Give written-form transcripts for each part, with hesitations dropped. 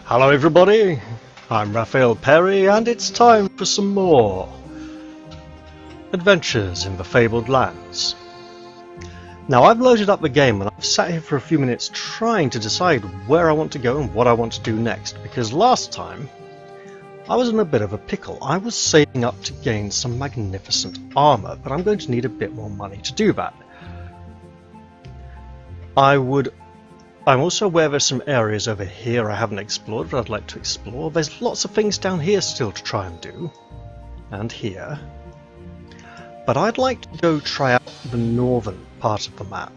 Hello everybody, I'm Raphael Perry and it's time for some more adventures in the Fabled Lands. Now I've loaded up the game and I've sat here for a few minutes trying to decide where I want to go and what I want to do next, because last time I was in a bit of a pickle. I was saving up to gain some magnificent armour, but I'm going to need a bit more money to do that. I'm also aware there's some areas over here I haven't explored that I'd like to explore. There's lots of things down here still to try and do, and here. But I'd like to go try out the northern part of the map.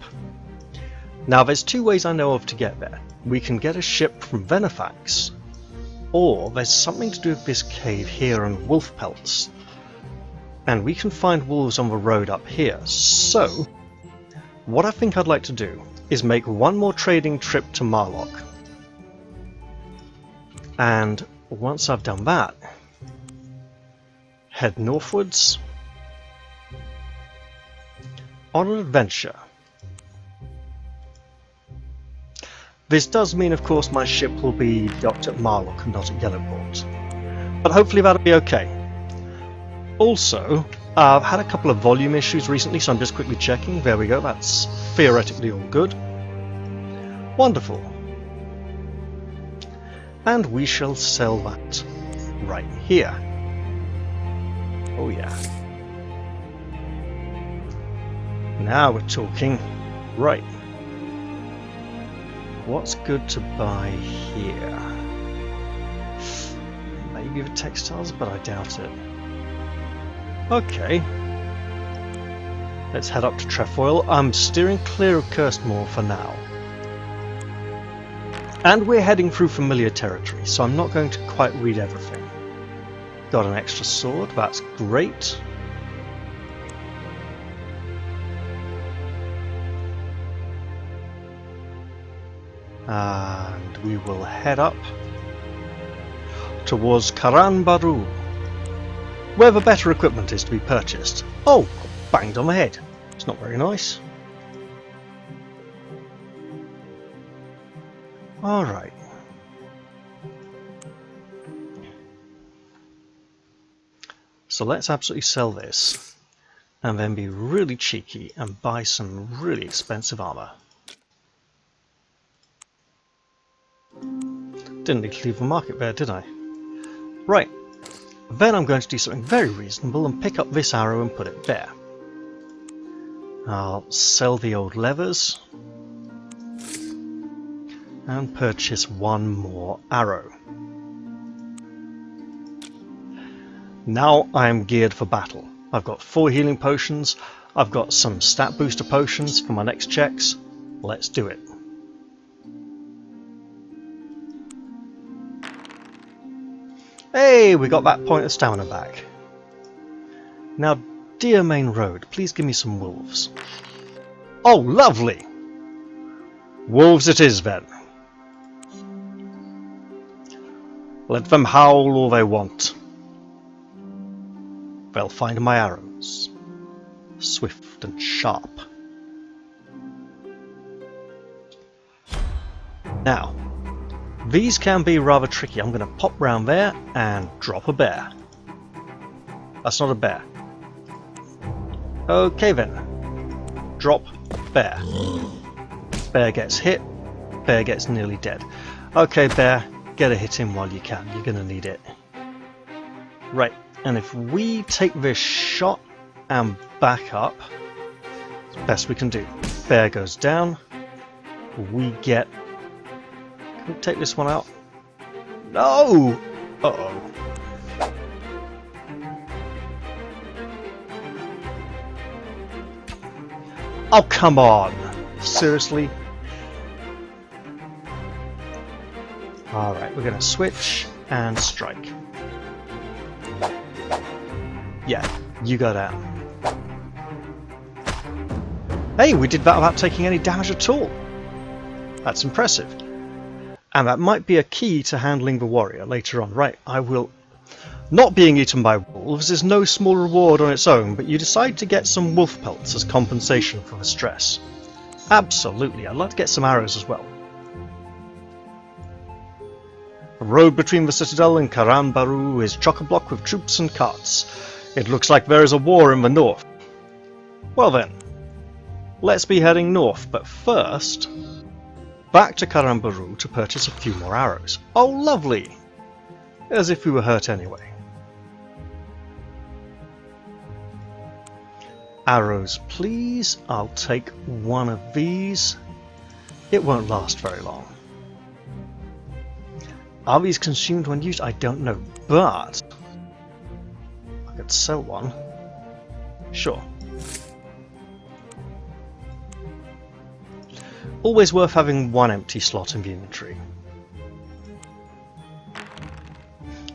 Now there's two ways I know of to get there. We can get a ship from Venefax, or there's something to do with this cave here and wolf pelts. And we can find wolves on the road up here. So, what I think I'd like to do is make one more trading trip to Marlock. And once I've done that, head northwards on an adventure. This does mean, of course, my ship will be docked at Marlock and not at Yellowport. But hopefully that'll be okay. Also, I've had a couple of volume issues recently, so I'm just quickly checking. There we go, that's theoretically all good. Wonderful. And we shall sell that right here. Oh yeah. Now we're talking. Right. What's good to buy here? Maybe the textiles, but I doubt it. Okay. Let's head up to Trefoil. I'm steering clear of Kirstmoor for now. And we're heading through familiar territory, so I'm not going to quite read everything. Got an extra sword, that's great. And we will head up towards Karan Baru, where the better equipment is to be purchased. Oh, banged on the head. It's not very nice. Alright. So let's absolutely sell this, and then be really cheeky and buy some really expensive armour. Didn't need to leave the market there, did I? Right. Then I'm going to do something very reasonable and pick up this arrow and put it there. I'll sell the old levers and purchase one more arrow. Now I'm geared for battle. I've got 4 healing potions, I've got some stat booster potions for my next checks. Let's do it. Hey, we got that point of stamina back. Now, dear main road, please give me some wolves. Oh, lovely! Wolves it is then. Let them howl all they want. They'll find my arrows, swift and sharp. Now, these can be rather tricky. I'm going to pop round there and drop a bear. That's not a bear. Okay then. Drop bear. Bear gets hit. Bear gets nearly dead. Okay, bear, get a hit in while you can. You're going to need it. Right, and if we take this shot and back up, it's the best we can do. Bear goes down. We get... Can we take this one out? No! Uh-oh. Oh, come on! Seriously? Alright, we're going to switch and strike. Yeah, you go down. Hey, we did that without taking any damage at all. That's impressive. And that might be a key to handling the warrior later on. Right, I will... Not being eaten by wolves is no small reward on its own, but you decide to get some wolf pelts as compensation for the stress. Absolutely, I'd like to get some arrows as well. The road between the citadel and Karanbaru is chock-a-block with troops and carts. It looks like there is a war in the north. Well then, let's be heading north, but first, back to Karanbaru to purchase a few more arrows. Oh lovely! As if we were hurt anyway. Arrows please, I'll take one of these. It won't last very long. Are these consumed when used? I don't know, but I could sell one. Sure. Always worth having one empty slot in the inventory.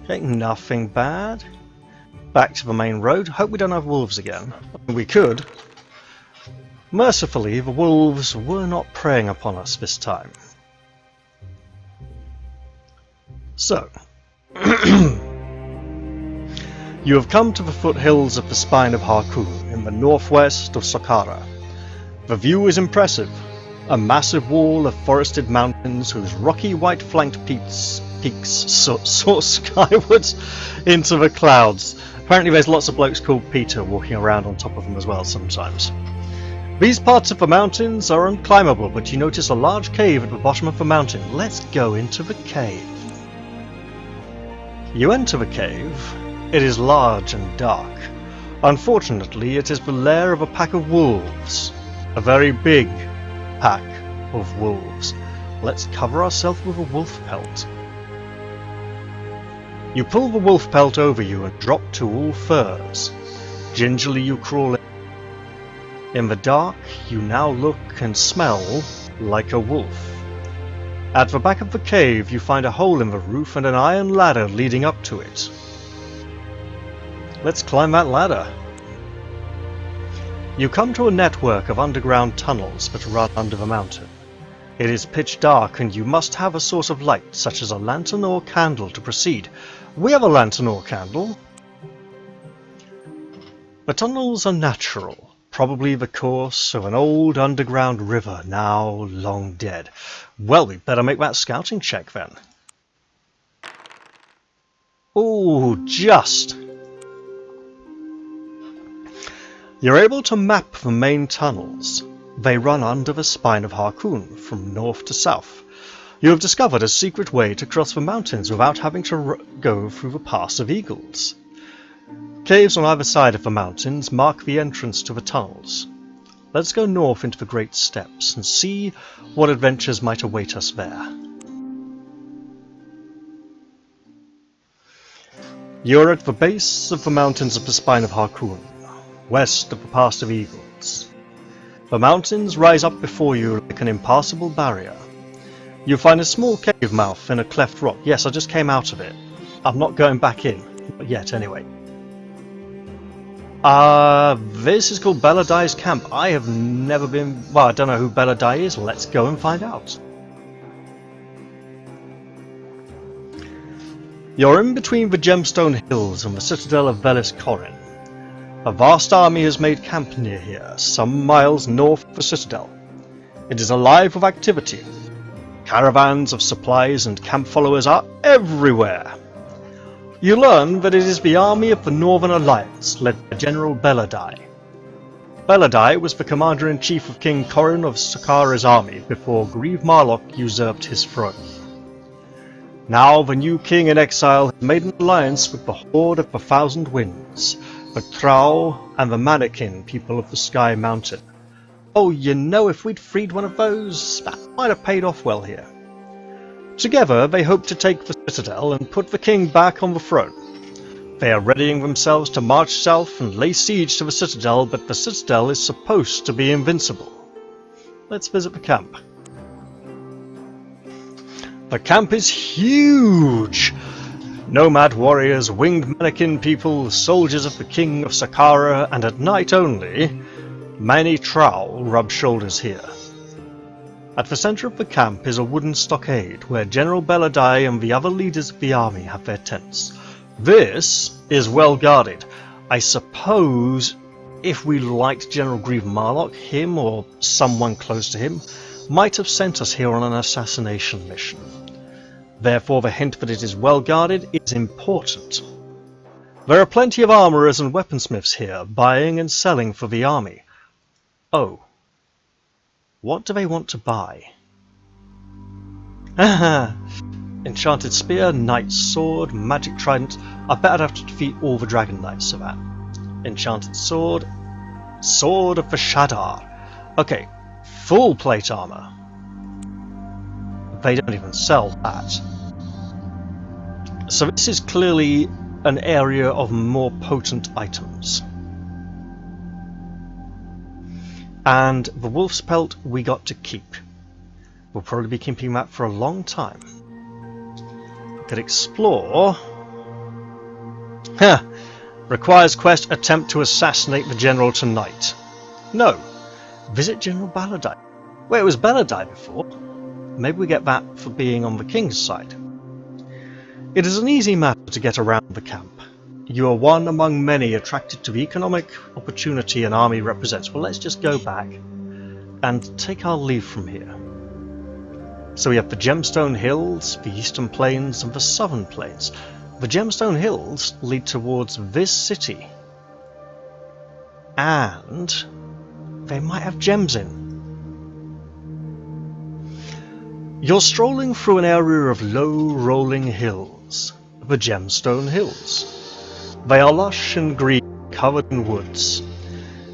Okay, nothing bad. Back to the main road. Hope we don't have wolves again. We could. Mercifully, the wolves were not preying upon us this time. So, you have come to the foothills of the Spine of Harkoon in the northwest of Saqqara. The view is impressive. A massive wall of forested mountains whose rocky white-flanked peaks soar skywards into the clouds. Apparently there's lots of blokes called Peter walking around on top of them as well sometimes. These parts of the mountains are unclimbable, but you notice a large cave at the bottom of the mountain. Let's go into the cave. You enter the cave. It is large and dark. Unfortunately, it is the lair of a pack of wolves. A very big pack of wolves. Let's cover ourselves with a wolf pelt. You pull the wolf pelt over you and drop to all fours. Gingerly you crawl in. In the dark, you now look and smell like a wolf. At the back of the cave, you find a hole in the roof and an iron ladder leading up to it. Let's climb that ladder. You come to a network of underground tunnels that run under the mountain. It is pitch dark and you must have a source of light, such as a lantern or candle, to proceed. We have a lantern or candle. The tunnels are natural, probably the course of an old underground river, now long dead. Well, we'd better make that scouting check then. Oh, just. You're able to map the main tunnels. They run under the Spine of Harkoon, from north to south. You have discovered a secret way to cross the mountains without having to go through the Pass of Eagles. Caves on either side of the mountains mark the entrance to the tunnels. Let's go north into the Great Steppes and see what adventures might await us there. You're at the base of the mountains of the Spine of Harkoon, west of the Pass of Eagles. The mountains rise up before you like an impassable barrier. You find a small cave mouth in a cleft rock. Yes, I just came out of it. I'm not going back in. Not yet, anyway. This is called Beladai's camp. I have never been... Well, I don't know who Beladai is. Let's go and find out. You're in between the Gemstone Hills and the citadel of Velis Corin. A vast army has made camp near here, some miles north of the citadel. It is alive with activity. Caravans of supplies and camp followers are everywhere. You learn that it is the army of the Northern Alliance, led by General Beladai. Beladai was the commander-in-chief of King Corin of Saqqara's army before Grieve Marlock usurped his throne. Now the new king in exile has made an alliance with the Horde of the Thousand Winds, the Trau and the Mannequin people of the Sky Mountain. Oh, you know, if we'd freed one of those, that might have paid off well here. Together, they hope to take the citadel and put the king back on the throne. They are readying themselves to march south and lay siege to the citadel, but the citadel is supposed to be invincible. Let's visit the camp. The camp is huge! Nomad warriors, winged mannequin people, soldiers of the king of Saqqara, and at night only, many Trau rub shoulders here. At the center of the camp is a wooden stockade where General Beladai and the other leaders of the army have their tents. This is well guarded. I suppose if we liked General Grieve Marlock, him or someone close to him might have sent us here on an assassination mission. Therefore the hint that it is well guarded is important. There are plenty of armourers and weaponsmiths here, buying and selling for the army. Oh. What do they want to buy? Enchanted spear, knight's sword, magic trident. I bet I'd have to defeat all the dragon knights for that. Enchanted sword. Sword of the Shadar. Okay, full plate armour. They don't even sell that. So this is clearly an area of more potent items. And the wolf's pelt we got to keep. We'll probably be keeping that for a long time. We could explore. Huh. Requires quest, attempt to assassinate the general tonight. No. Visit General Baladai. Wait, it was Baladai before. Maybe we get that for being on the king's side. It is an easy matter to get around the camp. You are one among many attracted to the economic opportunity an army represents. Well, let's just go back and take our leave from here. So we have the Gemstone Hills, the Eastern Plains, and the Southern Plains. The Gemstone Hills lead towards this city. And they might have gems in. You're strolling through an area of low, rolling hills, the Gemstone Hills. They are lush and green, covered in woods.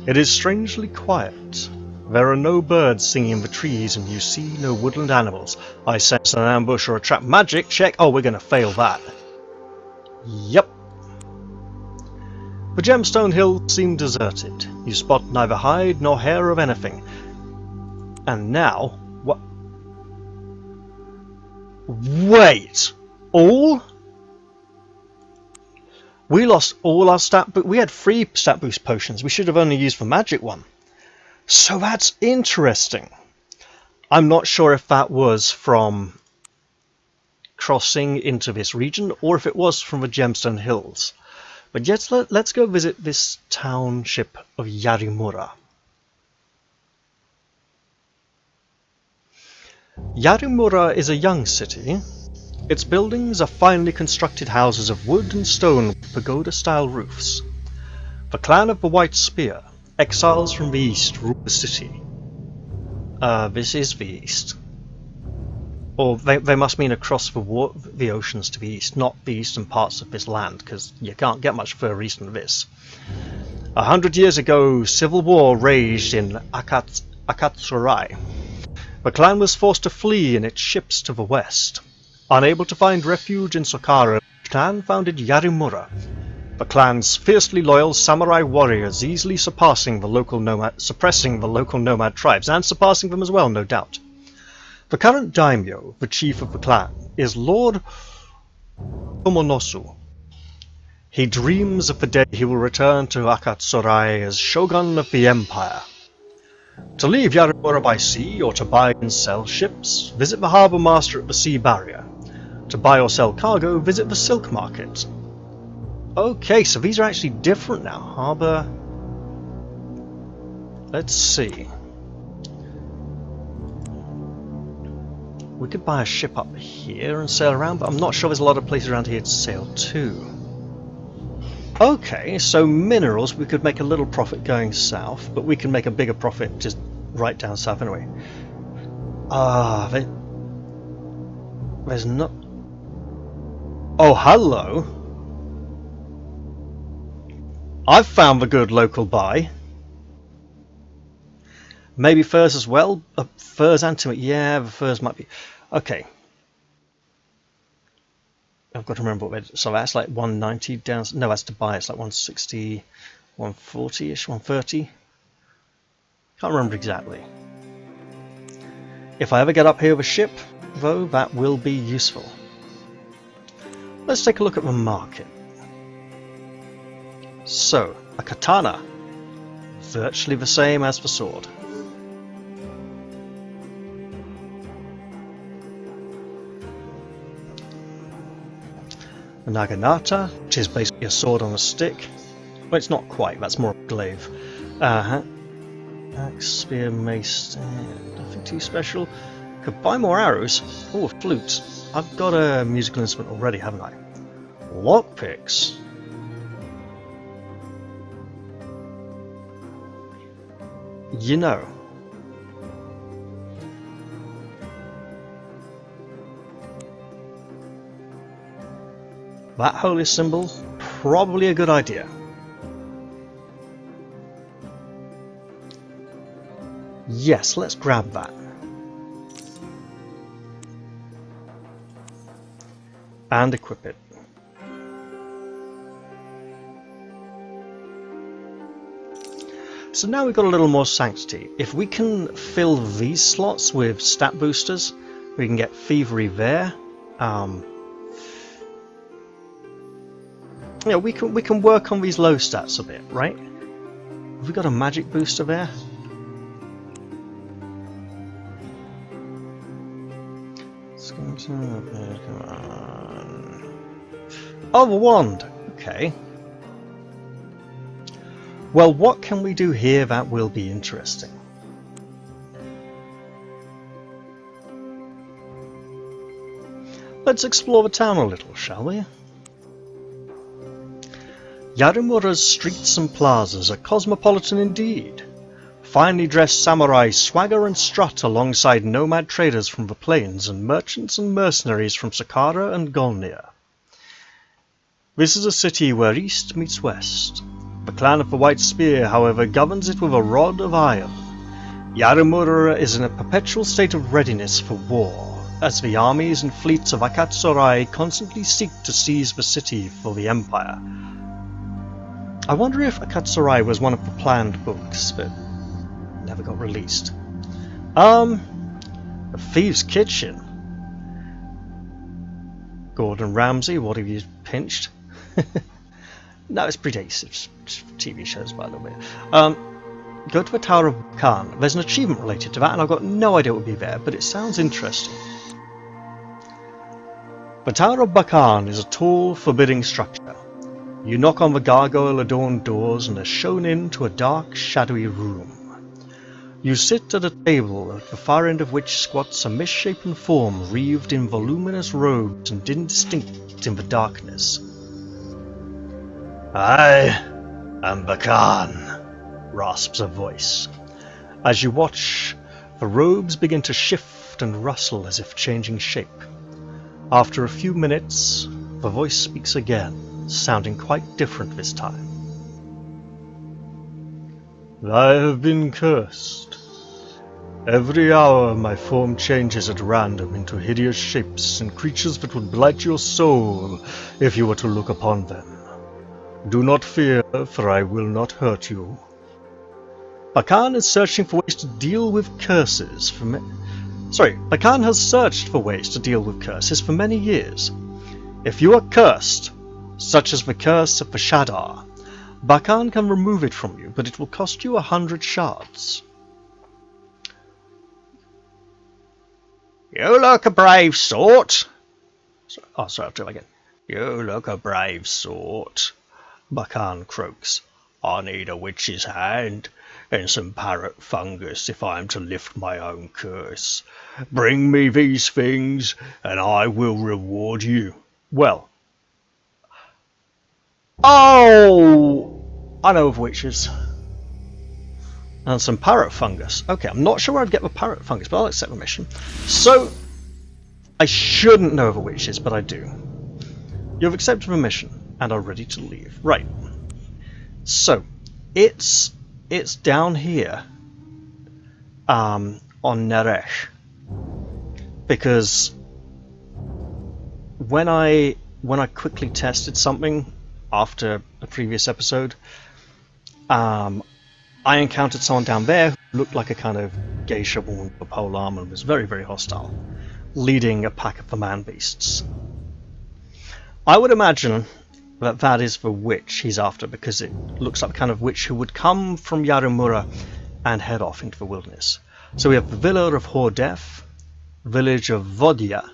It is strangely quiet. There are no birds singing in the trees, and you see no woodland animals. I sense an ambush or a trap. Magic check. Oh, we're going to fail that. Yep. The Gemstone Hills seem deserted. You spot neither hide nor hair of anything. And now, what? Wait! All? We lost all our stat boost. We had 3 stat boost potions. We should have only used the magic one. So that's interesting. I'm not sure if that was from crossing into this region or if it was from the Gemstone Hills. But yet, let's go visit this township of Yarimura. Yarimura is a young city. Its buildings are finely constructed houses of wood and stone with pagoda-style roofs. The clan of the White Spear, exiles from the east, rule the city. This is the east. Or they must mean across the oceans to the east, not the eastern parts of this land, because you can't get much further east than this. 100 years ago, civil war raged in Akatsurai. The clan was forced to flee in its ships to the west. Unable to find refuge in Sokara, the clan founded Yarimura. The clan's fiercely loyal samurai warriors, easily suppressing the local nomad tribes, and surpassing them as well, no doubt. The current daimyo, the chief of the clan, is Lord Tomonosu. He dreams of the day he will return to Akatsurai as shogun of the empire. To leave Yarimura by sea or to buy and sell ships, visit the harbour master at the sea barrier. To buy or sell cargo, visit the silk market. Okay, so these are actually different now. Harbour. Let's see. We could buy a ship up here and sail around, but I'm not sure there's a lot of places around here to sail to. Okay, so minerals, we could make a little profit going south, but we can make a bigger profit just right down south anyway. There's not... Oh, hello! I've found the good local buy. Maybe furs as well? Furs and timber. Yeah, the furs might be... Okay. I've got to remember what... So that's like 190 down... No, that's to buy. It's like 160, 140-ish, 130. Can't remember exactly. If I ever get up here with a ship, though, that will be useful. Let's take a look at the market. So, a katana. Virtually the same as the sword. A naginata, which is basically a sword on a stick. Well, it's not quite, that's more a glaive. Axe, spear, mace, nothing too special. Could buy more arrows. Oh, a flute. I've got a musical instrument already, haven't I? Lockpicks. You know. That holy symbol, probably a good idea. Yes, let's grab that. And equip it. So now we've got a little more sanctity. If we can fill these slots with stat boosters, we can get Thievery there. Yeah, we can work on these low stats a bit, right? Have we got a magic booster there? Come on. Oh, the wand. Okay. Well, what can we do here that will be interesting? Let's explore the town a little, shall we? Yarumura's streets and plazas are cosmopolitan indeed. Finely dressed samurai swagger and strut alongside nomad traders from the plains and merchants and mercenaries from Saqqara and Golnir. This is a city where east meets west. The clan of the White Spear, however, governs it with a rod of iron. Yarumura is in a perpetual state of readiness for war, as the armies and fleets of Akatsurai constantly seek to seize the city for the Empire. I wonder if Akatsurai was one of the planned books, but never got released. A Thieves' Kitchen. Gordon Ramsay, what have you pinched? No, it's predates. It's TV shows, by the way. Go to the Tower of Bakan. There's an achievement related to that, and I've got no idea what would be there, but it sounds interesting. The Tower of Bakan is a tall, forbidding structure. You knock on the gargoyle-adorned doors and are shown into a dark, shadowy room. You sit at a table at the far end of which squats a misshapen form wreathed in voluminous robes and indistinct in the darkness. I am Bakan, rasps a voice. As you watch, the robes begin to shift and rustle as if changing shape. After a few minutes, the voice speaks again, sounding quite different this time. I have been cursed. Every hour my form changes at random into hideous shapes and creatures that would blight your soul if you were to look upon them. Do not fear, for I will not hurt you. Bakan is searching for ways to deal with curses for Bakan has searched for ways to deal with curses for many years. If you are cursed, such as the curse of the Shadar, Bakan can remove it from you, but it will cost you 100 shards. You look a brave sort. I'll do it again. You look a brave sort, Bakan croaks. I need a witch's hand and some parrot fungus if I am to lift my own curse. Bring me these things and I will reward you. Well. Oh! I know of witches. And some parrot fungus. Okay, I'm not sure where I'd get the parrot fungus, but I'll accept the mission. So, I shouldn't know of witches, but I do. You've accepted the mission and are ready to leave. Right. So, it's down here on Neresh. Because when I quickly tested something after a previous episode, I encountered someone down there who looked like a kind of geisha woman with a pole arm and was very, very hostile, leading a pack of the man-beasts. I would imagine that that is the witch he's after, because it looks like the kind of witch who would come from Yarumura and head off into the wilderness. So we have the Villa of Hordef, village of Vodia,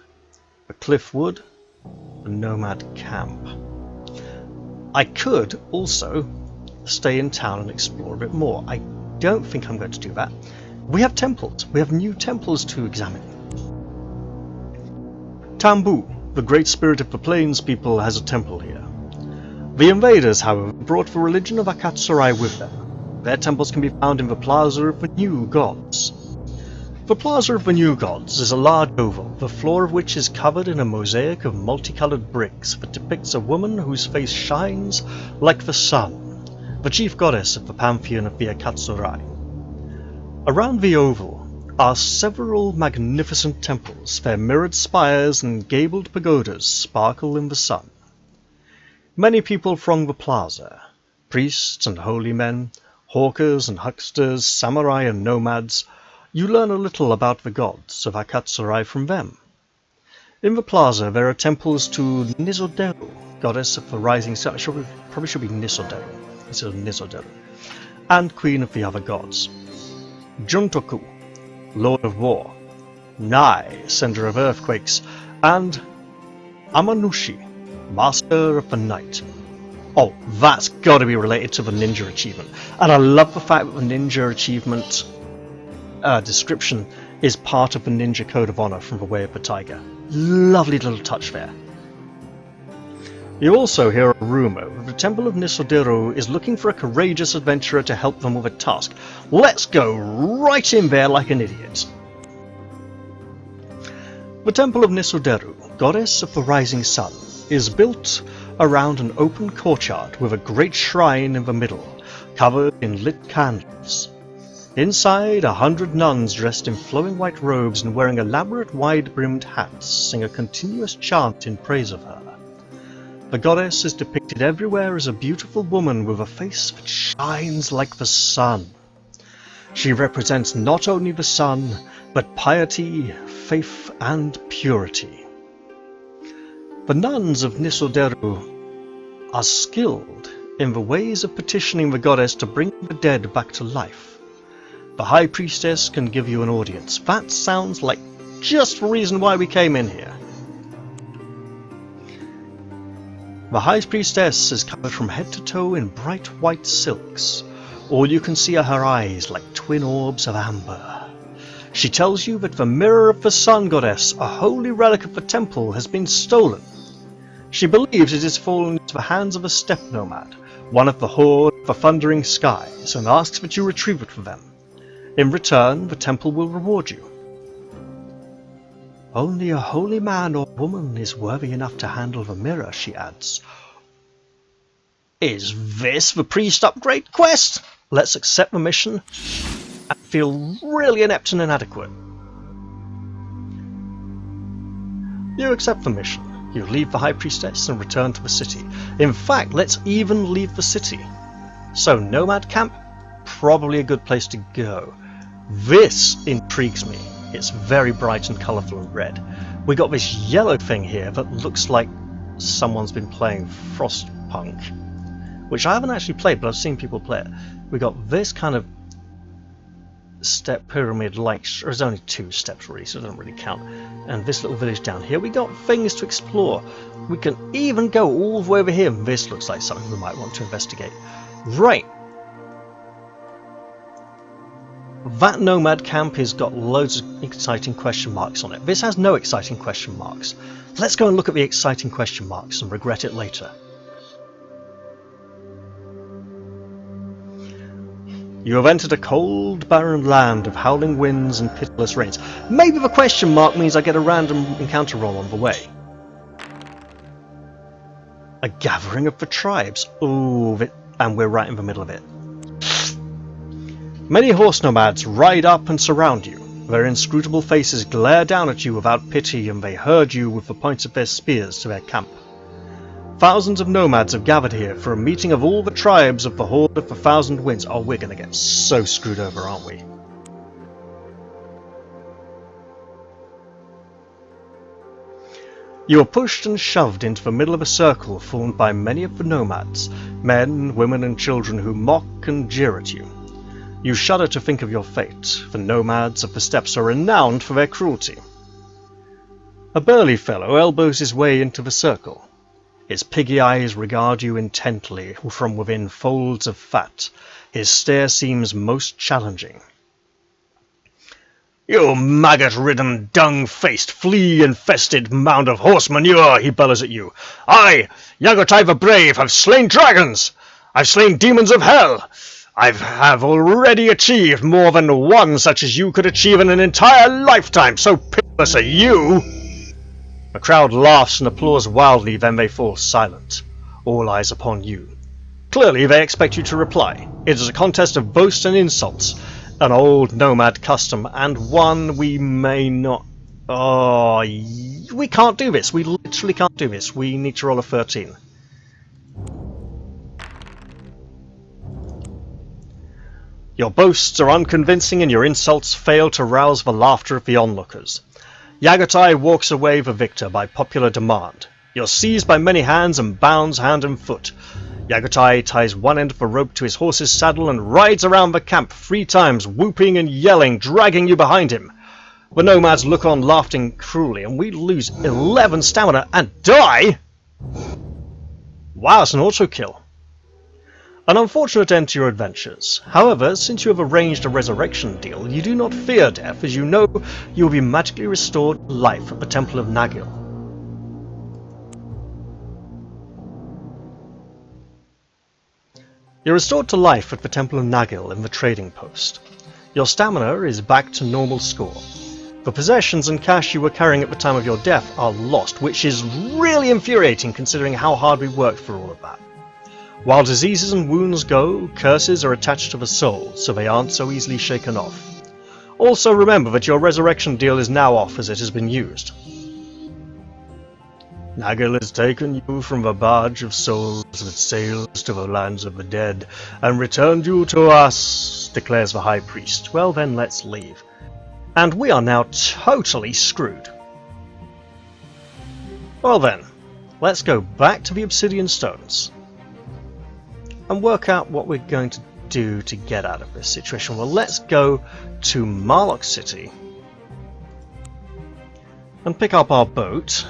the Cliff Wood, the Nomad Camp. I could also stay in town and explore a bit more. I don't think I'm going to do that. We have temples. We have new temples to examine. Tambu, the great spirit of the plains people, has a temple here. The invaders, however, brought the religion of Akatsurai with them. Their temples can be found in the Plaza of the New Gods. The Plaza of the New Gods is a large oval, the floor of which is covered in a mosaic of multicolored bricks that depicts a woman whose face shines like the sun, the chief goddess of the pantheon of the Akatsurai. Around the oval are several magnificent temples. Their mirrored spires and gabled pagodas sparkle in the sun. Many people throng the plaza, priests and holy men, hawkers and hucksters, samurai and nomads. You learn a little about the gods of Akatsurai from them. In the plaza there are temples to Nizoderu, goddess of the rising sun. Probably should be Nisoderu, instead of Nizoderu, and queen of the other gods. Juntoku, lord of war, Nai, sender of earthquakes, and Amanushi, master of the night. Oh, that's got to be related to the ninja achievement. And I love the fact that the ninja achievement description is part of the ninja code of honor from the Way of the Tiger. Lovely little touch there. You also hear a rumor that the Temple of Nisoderu is looking for a courageous adventurer to help them with a task. Let's go right in there like an idiot. The Temple of Nisoderu, goddess of the rising sun, is built around an open courtyard with a great shrine in the middle, covered in lit candles. Inside, 100 nuns dressed in flowing white robes and wearing elaborate wide-brimmed hats sing a continuous chant in praise of her. The goddess is depicted everywhere as a beautiful woman with a face that shines like the sun. She represents not only the sun, but piety, faith, and purity. The nuns of Nisoderu are skilled in the ways of petitioning the goddess to bring the dead back to life. The High Priestess can give you an audience. That sounds like just the reason why we came in here. The High Priestess is covered from head to toe in bright white silks. All you can see are her eyes like twin orbs of amber. She tells you that the Mirror of the Sun goddess, a holy relic of the temple, has been stolen. She believes it has fallen into the hands of a steppe nomad, one of the horde of the thundering skies, and asks that you retrieve it for them. In return, the temple will reward you. Only a holy man or woman is worthy enough to handle the mirror, she adds. Is this the priest upgrade quest? Let's accept the mission and feel really inept and inadequate. You accept the mission. You leave the High Priestess and return to the city. In fact, let's even leave the city. So, Nomad Camp, probably a good place to go. This intrigues me. It's very bright and colourful and red. We got this yellow thing here that looks like someone's been playing Frostpunk, which I haven't actually played, but I've seen people play it. We got this kind of step pyramid-like, there's only 2 steps really, so it doesn't really count. And this little village down here, we got things to explore. We can even go all the way over here. This looks like something we might want to investigate. Right. That nomad camp has got loads of exciting question marks on it. This has no exciting question marks. Let's go and look at the exciting question marks and regret it later. You have entered a cold, barren land of howling winds and pitiless rains. Maybe the question mark means I get a random encounter roll on the way. A gathering of the tribes. Ooh, and we're right in the middle of it. Many horse nomads ride up and surround you. Their inscrutable faces glare down at you without pity, and they herd you with the points of their spears to their camp. Thousands of nomads have gathered here for a meeting of all the tribes of the Horde of the Thousand Winds. Oh, we're going to get so screwed over, aren't we? You are pushed and shoved into the middle of a circle formed by many of the nomads, men, women and children who mock and jeer at you. You shudder to think of your fate. The nomads of the steppes are renowned for their cruelty. A burly fellow elbows his way into the circle. His piggy eyes regard you intently from within folds of fat. His stare seems most challenging. You maggot-ridden, dung-faced, flea-infested mound of horse manure, he bellows at you. I, Yagotai the Brave, have slain dragons! I've slain demons of hell! I have already achieved more than one such as you could achieve in an entire lifetime, so pitiless are you! The crowd laughs and applauds wildly, then they fall silent. All eyes upon you. Clearly they expect you to reply. It is a contest of boasts and insults. An old nomad custom, and one we may not... Oh, we can't do this. We literally can't do this. We need to roll a 13. Your boasts are unconvincing and your insults fail to rouse the laughter of the onlookers. Yagotai walks away the victor by popular demand. You're seized by many hands and bounds hand and foot. Yagotai ties one end of the rope to his horse's saddle and rides around the camp 3 times, whooping and yelling, dragging you behind him. The nomads look on, laughing cruelly, and we lose 11 stamina and die? Wow, it's an auto-kill. An unfortunate end to your adventures. However, since you have arranged a resurrection deal, you do not fear death, as you know you will be magically restored to life at the Temple of Nagil. You're restored to life at the Temple of Nagil in the trading post. Your stamina is back to normal score. The possessions and cash you were carrying at the time of your death are lost, which is really infuriating considering how hard we worked for all of that. While diseases and wounds go, curses are attached to the soul, so they aren't so easily shaken off. Also remember that your resurrection deal is now off as it has been used. Nagil has taken you from the barge of souls that sails to the lands of the dead, and returned you to us, declares the High Priest. Well then, let's leave. And we are now totally screwed. Well then, let's go back to the Obsidian Stones and work out what we're going to do to get out of this situation. Well, let's go to Marlock City and pick up our boat.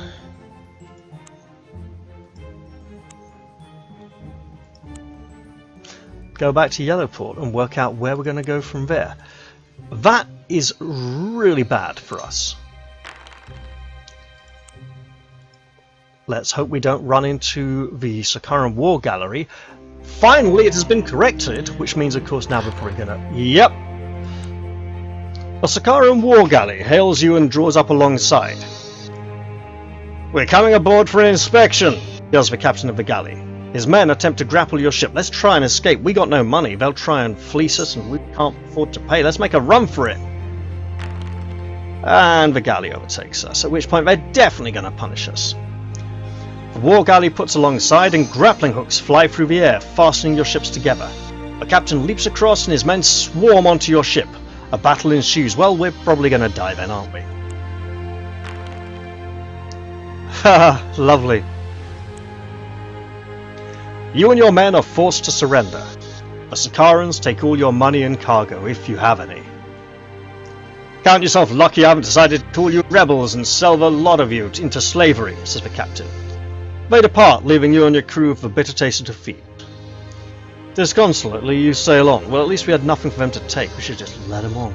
Go back to Yellowport and work out where we're going to go from there. That is really bad for us. Let's hope we don't run into the Sakaran War Gallery. Finally, it has been corrected, which means, of course, now we're probably going to... Yep! A Sakaran War Galley hails you and draws up alongside. We're coming aboard for an inspection, yells the captain of the galley. His men attempt to grapple your ship. Let's try and escape. We got no money. They'll try and fleece us and we can't afford to pay. Let's make a run for it. And the galley overtakes us, at which point they're definitely going to punish us. The war galley puts alongside and grappling hooks fly through the air, fastening your ships together. The captain leaps across and his men swarm onto your ship. A battle ensues. Well, we're probably going to die then, aren't we? Haha, lovely. You and your men are forced to surrender. The Sakarans take all your money and cargo, if you have any. Count yourself lucky I haven't decided to call you rebels and sell the lot of you into slavery, says the captain. They depart, leaving you and your crew with a bitter taste of defeat. Disconsolately, you sail on. Well, at least we had nothing for them to take. We should just let them on.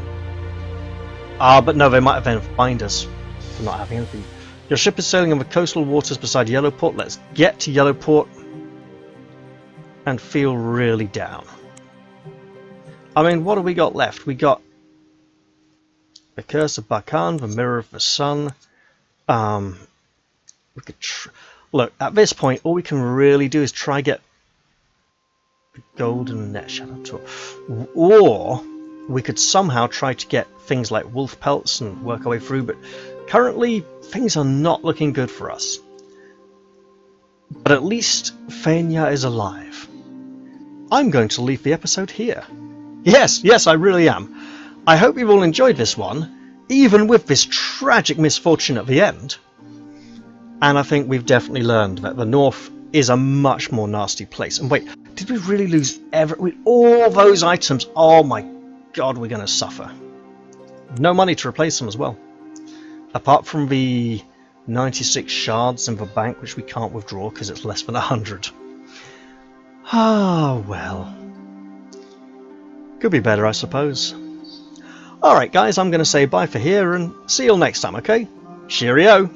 But no, they might have then fined us for not having anything. Your ship is sailing in the coastal waters beside Yellowport. Let's get to Yellowport and feel really down. I mean, what have we got left? We got the Curse of Bakan, the Mirror of the Sun. We could look, at this point, all we can really do is try get the Golden Net Shadow Tool. Or we could somehow try to get things like wolf pelts and work our way through, but currently things are not looking good for us. But at least Fenya is alive. I'm going to leave the episode here. Yes, I really am. I hope you've all enjoyed this one, even with this tragic misfortune at the end. And I think we've definitely learned that the North is a much more nasty place. And wait, did we really lose all those items? Oh my god, we're going to suffer. No money to replace them as well. Apart from the 96 shards in the bank, which we can't withdraw because it's less than 100. Ah, well. Could be better, I suppose. Alright guys, I'm going to say bye for here and see you all next time, okay? Cheerio!